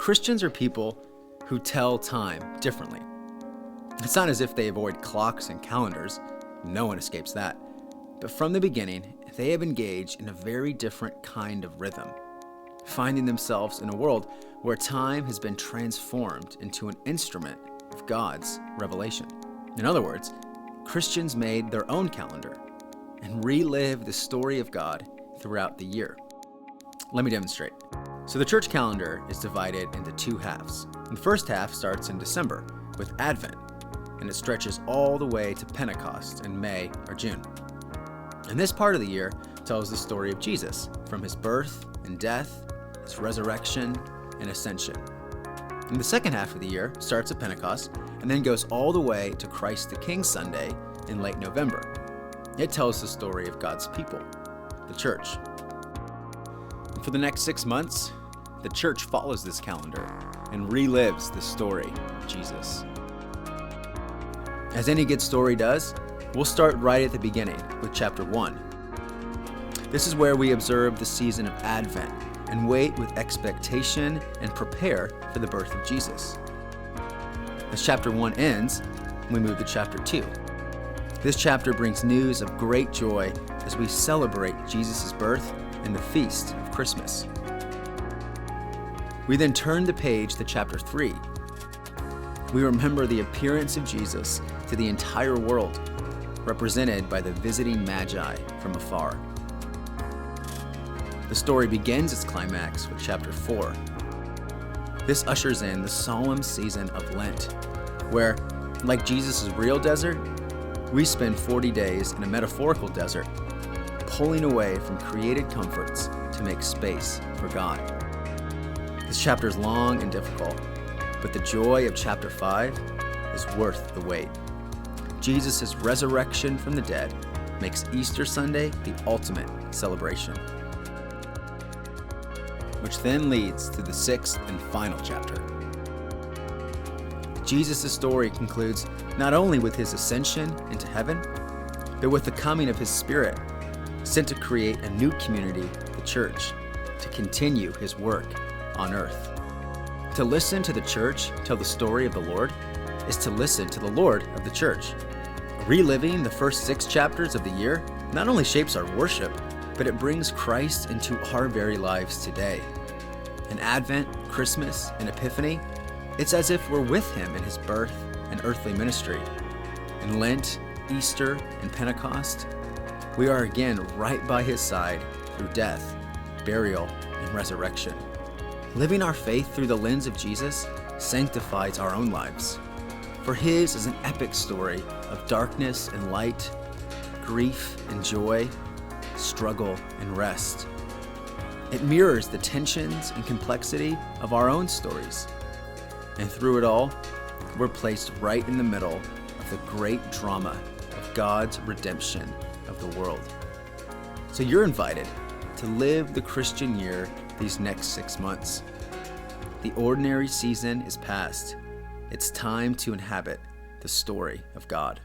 Christians are people who tell time differently. It's not as if they avoid clocks and calendars. No one escapes that. But from the beginning, they have engaged in a very different kind of rhythm, finding themselves in a world where time has been transformed into an instrument of God's revelation. In other words, Christians made their own calendar and relived the story of God throughout the year. Let me demonstrate. So the church calendar is divided into two halves. The first half starts in December with Advent, and it stretches all the way to Pentecost in May or June. And this part of the year tells the story of Jesus, from his birth and death, his resurrection and ascension. And the second half of the year starts at Pentecost and then goes all the way to Christ the King Sunday in late November. It tells the story of God's people, the church. And for the next 6 months, the church follows this calendar and relives the story of Jesus. As any good story does, we'll start right at the beginning with chapter 1. This is where we observe the season of Advent and wait with expectation and prepare for the birth of Jesus. As chapter 1 ends, we move to chapter 2. This chapter brings news of great joy as we celebrate Jesus' birth and the feast of Christmas. We then turn the page to chapter 3. We remember the appearance of Jesus to the entire world, represented by the visiting Magi from afar. The story begins its climax with chapter 4. This ushers in the solemn season of Lent, where, like Jesus' real desert, we spend 40 days in a metaphorical desert, pulling away from created comforts to make space for God. This chapter is long and difficult, but the joy of chapter 5 is worth the wait. Jesus' resurrection from the dead makes Easter Sunday the ultimate celebration, which then leads to the 6th and final chapter. Jesus' story concludes not only with his ascension into heaven, but with the coming of his Spirit, sent to create a new community, the church, to continue his work on earth. To listen to the church tell the story of the Lord is to listen to the Lord of the church. Reliving the first 6 chapters of the year not only shapes our worship, but it brings Christ into our very lives today. In Advent, Christmas, and Epiphany, it's as if we're with him in his birth and earthly ministry. In Lent, Easter, and Pentecost, we are again right by his side through death, burial, and resurrection. Living our faith through the lens of Jesus sanctifies our own lives. For his is an epic story of darkness and light, grief and joy, struggle and rest. It mirrors the tensions and complexity of our own stories. And through it all, we're placed right in the middle of the great drama of God's redemption of the world. So you're invited to live the Christian year these next 6 months. The ordinary season is past. It's time to inhabit the story of God.